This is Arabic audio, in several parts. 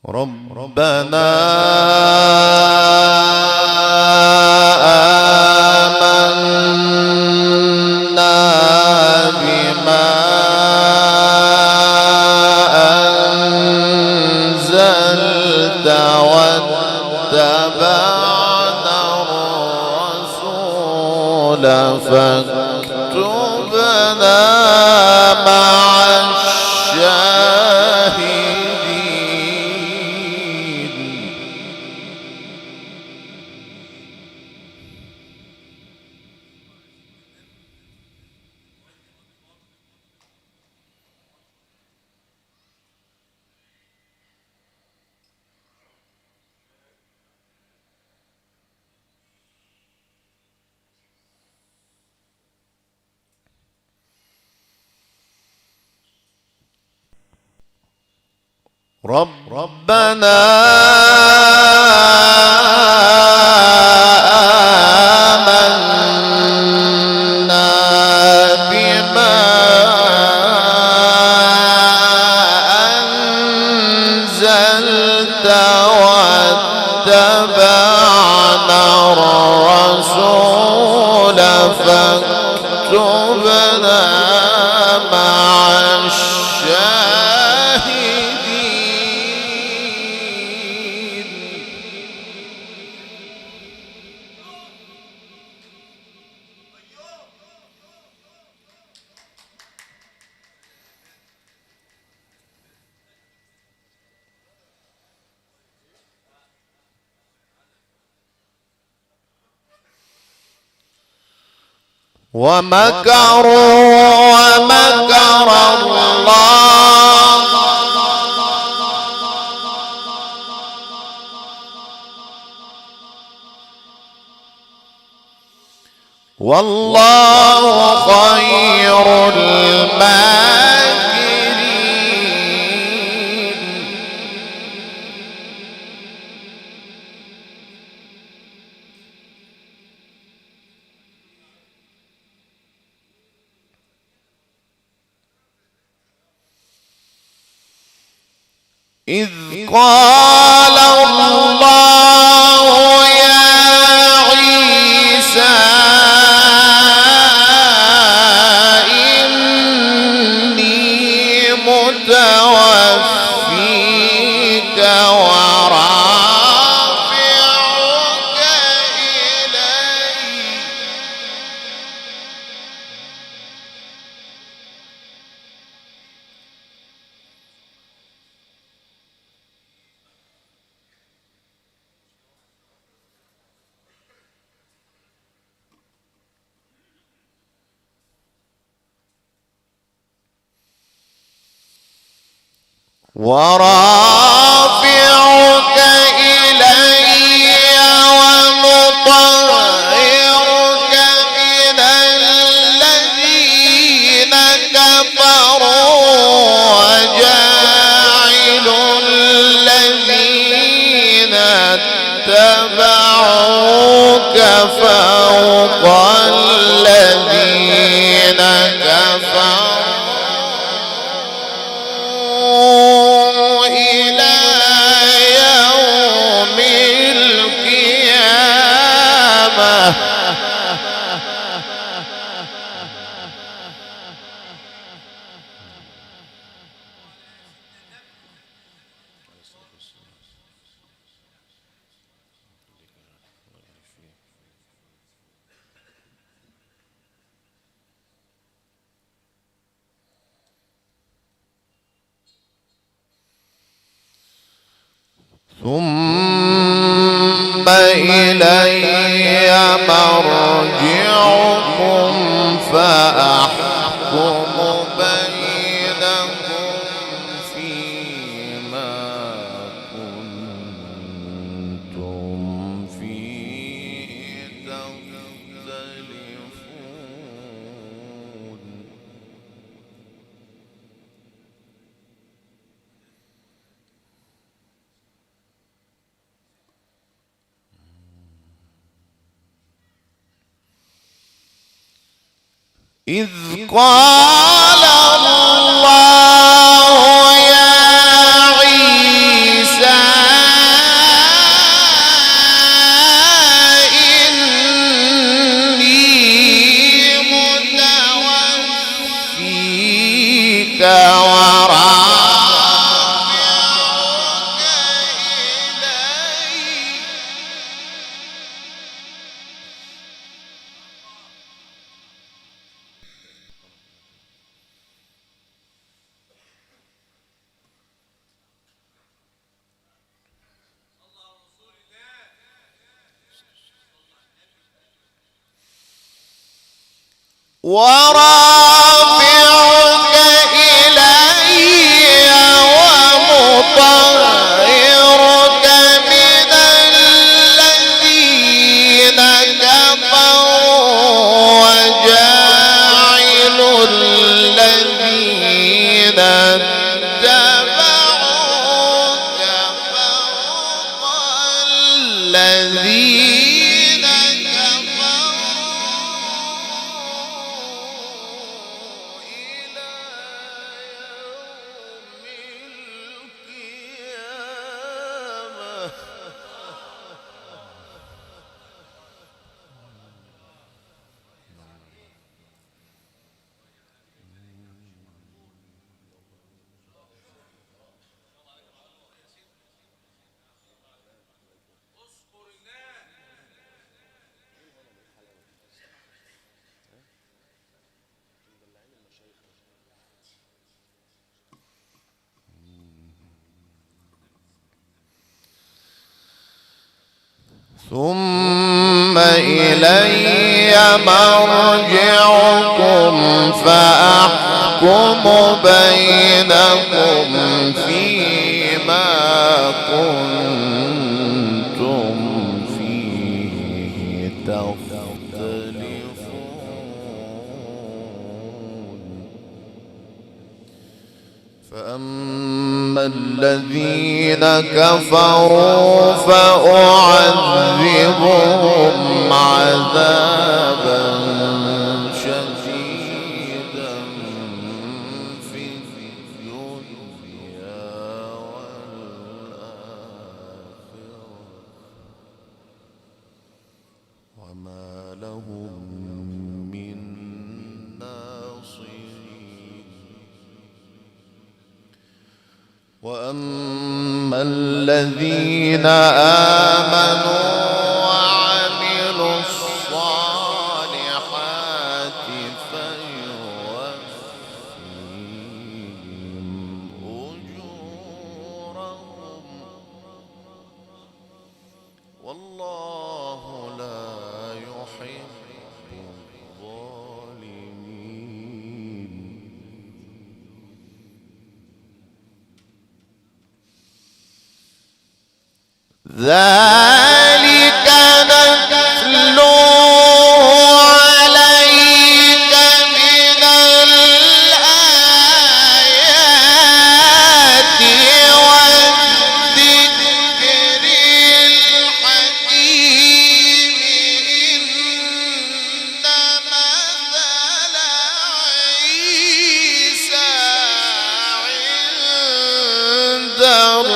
ربنا آمنا بما أنزلت واتبعنا الرسول فاكتبنا مع الشاهدين. ربنا آمنا بما أنزلت واتبعنا الرسول فاكتبنا مع ومكروا ومكر الله والله خير الماكرين. إذ قال الله يا عيسى إني متوفيك ورافعك إلي ورافعك إلي ومطهرك من الذين كفروا وجاعل الذين اتبعوك فوق الذين كفروا إلى يوم القيامة. ثم إلي مرجعكم فأحكم بينكم فيما كنتم فيه تختلفون. إذ قال الله يا عيسى ورافعك إلي ومطهرك من الذين كفروا وجاعل الذين اتبعوك فوق الذين كفروا إلى يوم ثم إلي مرجعكم فأحكم بينكم فيما كنتم فيه تختلفون فأما الذين كفروا فأعذبهم عذابا شديدا في الدنيا والآخرة وما لهم من ناصرين وأما الذين آمنوا وعملوا الصالحات فيوفيهم أجورهم والله لا يحب الظالمين ذلك نتلوه عليك من الآيات والذكر الحكيم إن مثل عيسى عند الله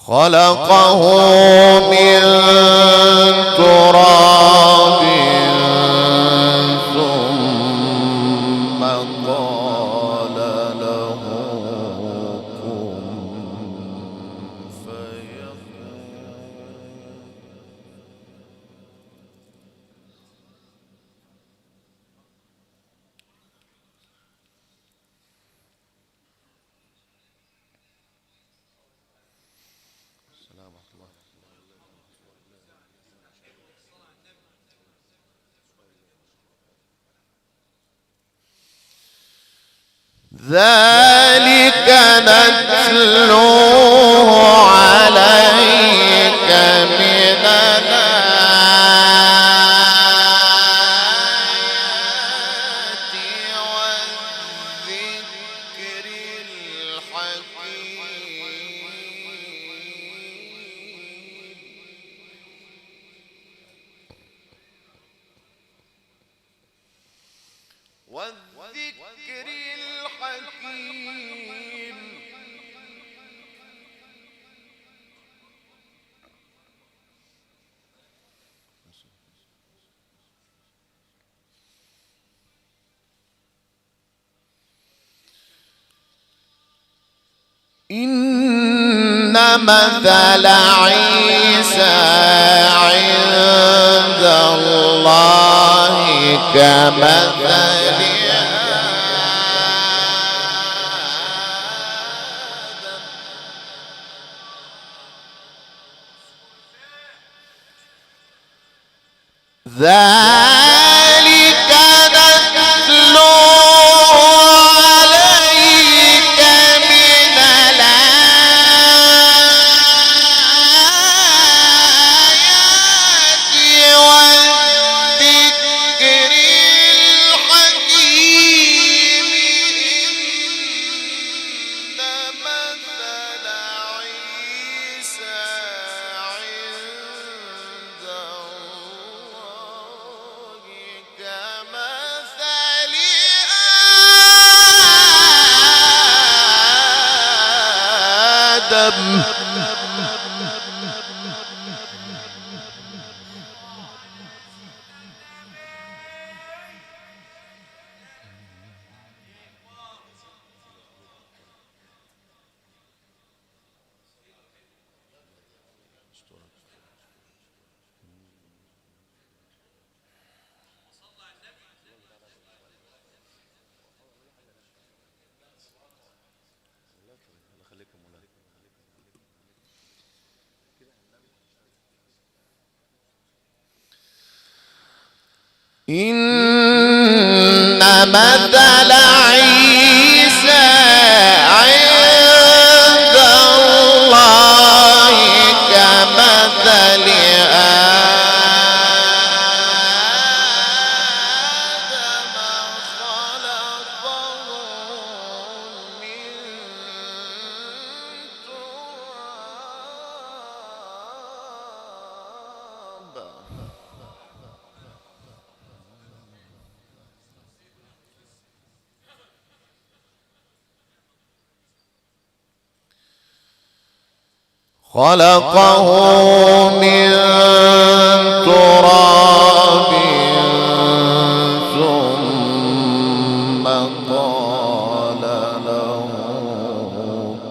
خلقه من تراب ثم قال له كن فيكون ذلك نتلوه عليك من الآيات والذكر الحكيم إن مثل عيسى عند الله كمثل ذلك نتلو عليك من الآيات والذكر الحكيم إن مثل عيسى عند الله كمثل آدم إن مثل عيسى عند الله كمثل آدم خلقه من تراب خلقه من تراب ثم قال له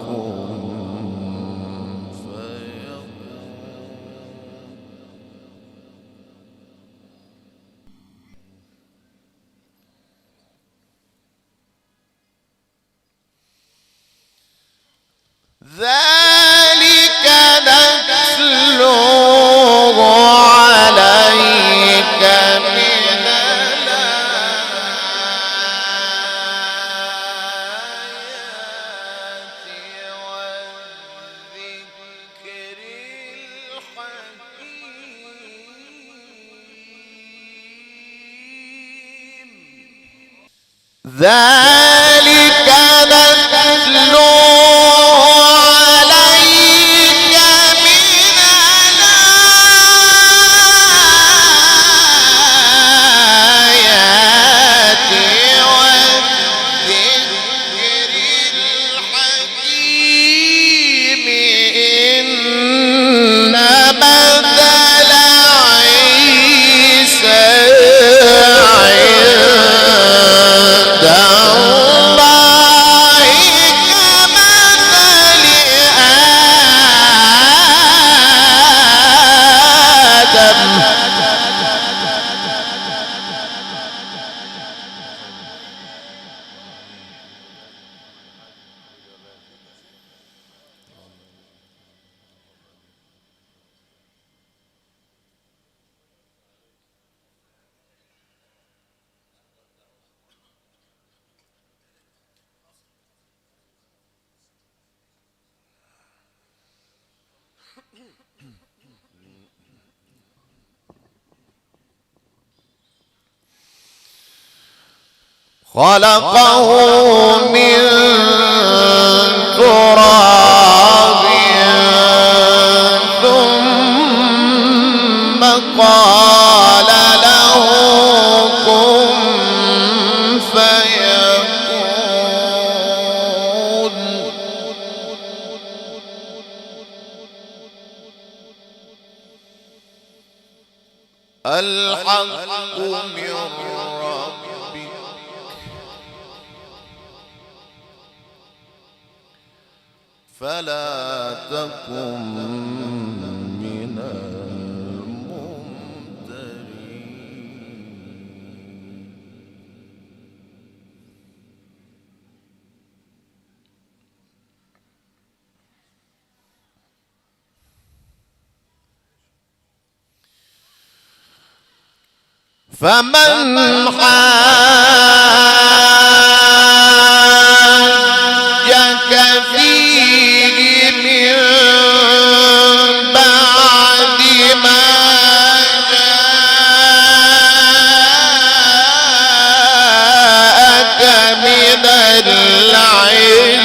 كن فيكون ذلك نتلوه عليك من الآيات والذكر الحكيم ذلك نتلوه عليك من الآيات والذكر الحكيم إن مثل عيسى عند الله كمثل آدم خلقه من تراب ثم قال له كن فيكون الحق من ربك فلا تكن من الممترين. فمن حاجك فيه من بعد ما جاءك من العلم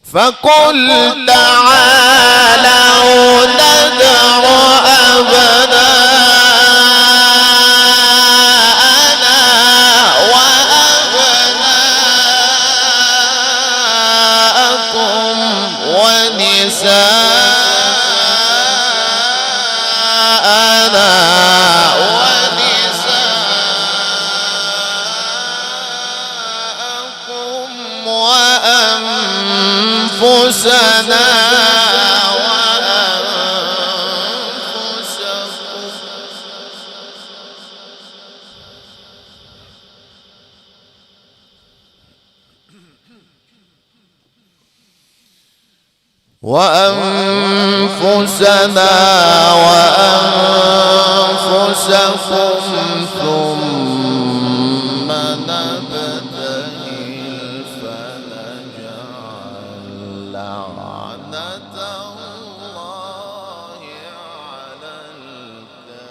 فقل تعالوا ندع أبناءنا وأبناءكم ونساءنا ونساءكم وأنفسنا وأنفسكم ثم نبتهل فنجعل لعنة الله على الكاذبين.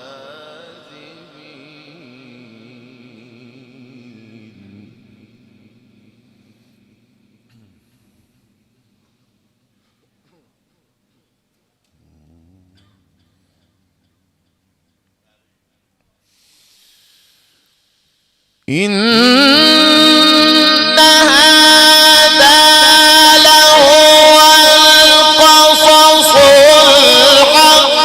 إن هذا لهو القصص الحق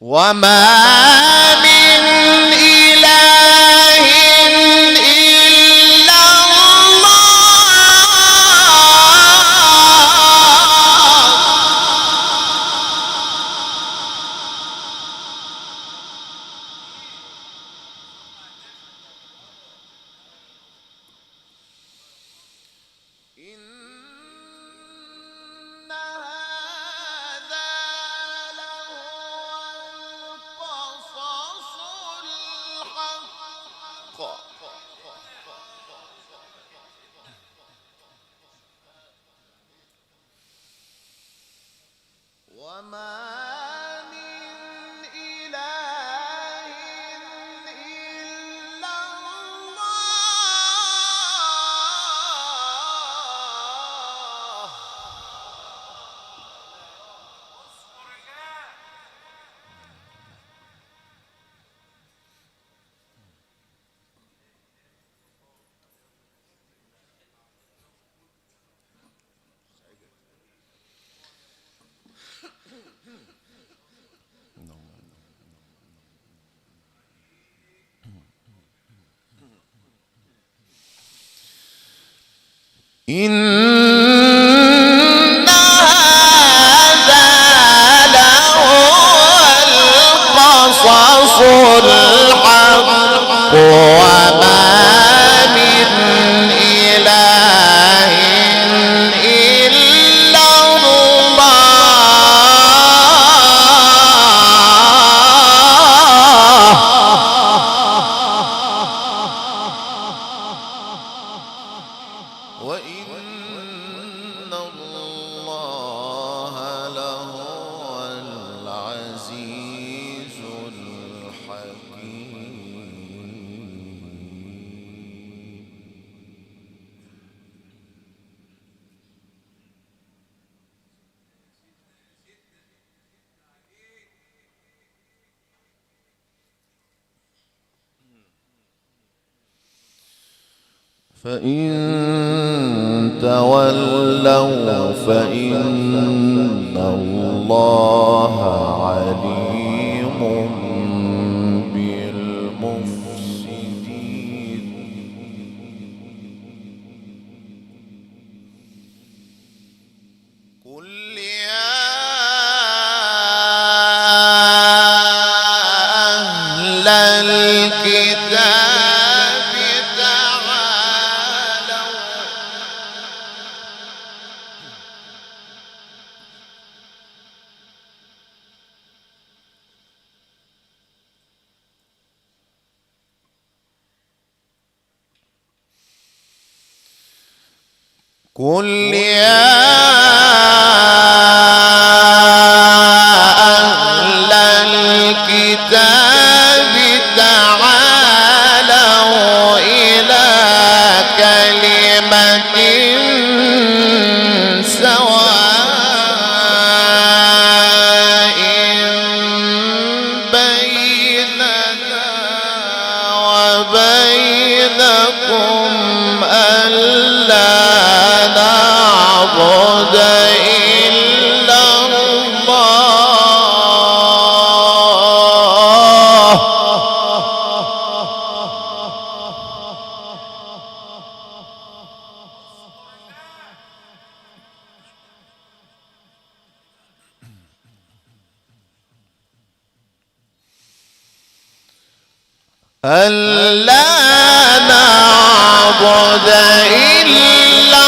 وما من إله إلا وما من إله إلا الله. إن هذا لهو القصص الحق وما من إله إلا الله وإن الله لهو العزيز الحكيم. فإن تولوا فإن الله عليم بالمفسدين. قل يا أهل الكتاب قل يا أهل الكتاب تعالوا إلى كلمة سواء بيننا وبينكم ألا نعبد إلا الله ألا نعبد إلا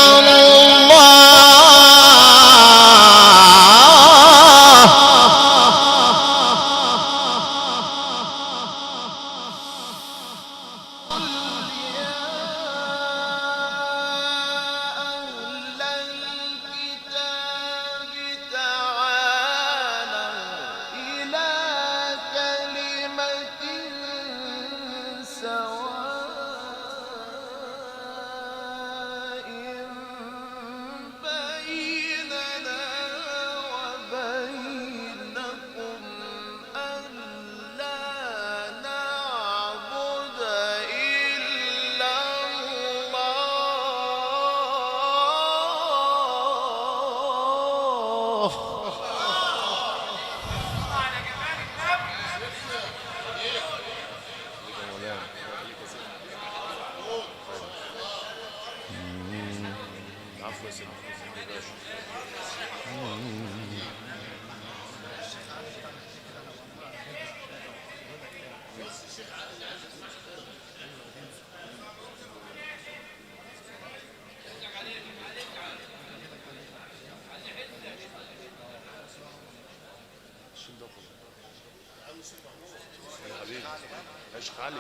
علي.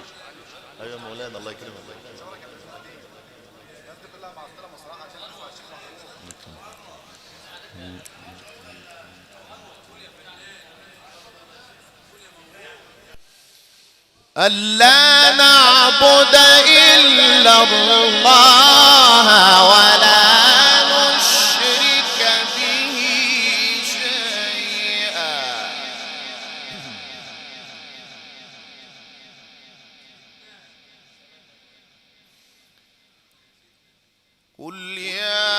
ايوه مولانا الله يكرمك. ألا نعبد إلا الله ولا نشرك به شيئا. قل يا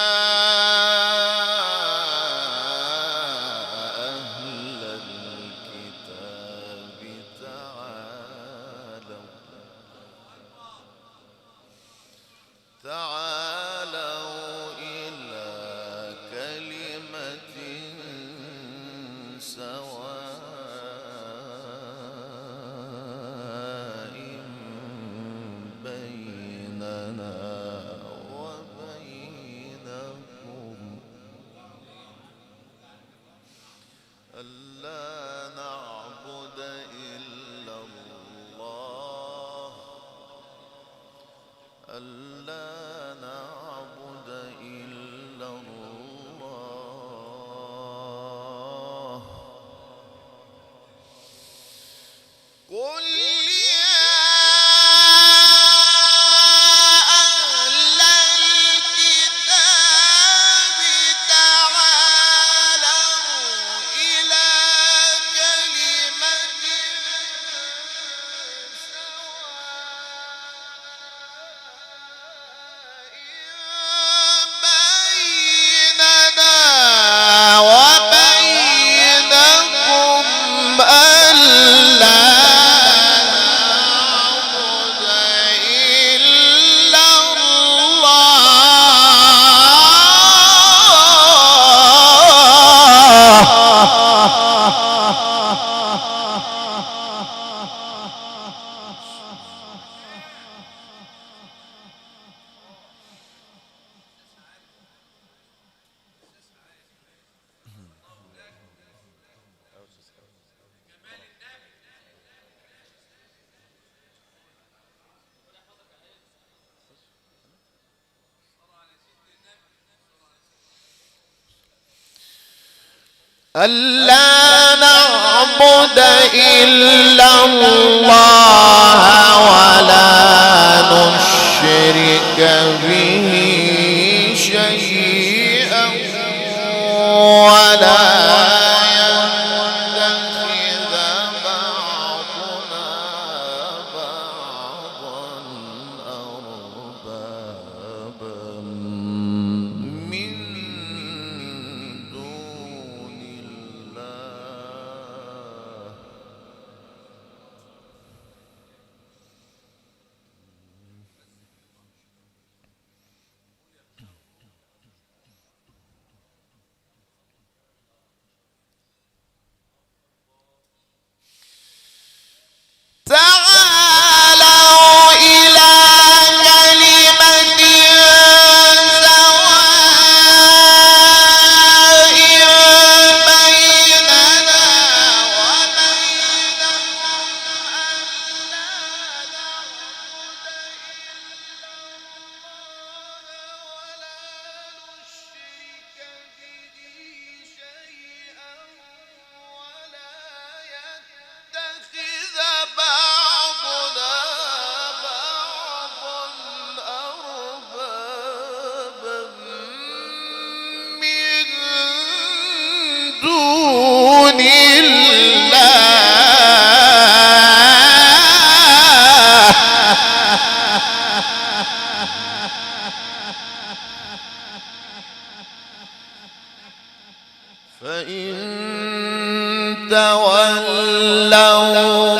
أهل الكتاب تعالوا ألا نعبد إلا الله ولا نشرك به شيئا ولا يتخذ بعضنا بعضا أربابا من دون الله تعالوا إلى كلمة سواء بيننا وبينكم ألا نعبد إلا فإن تولوا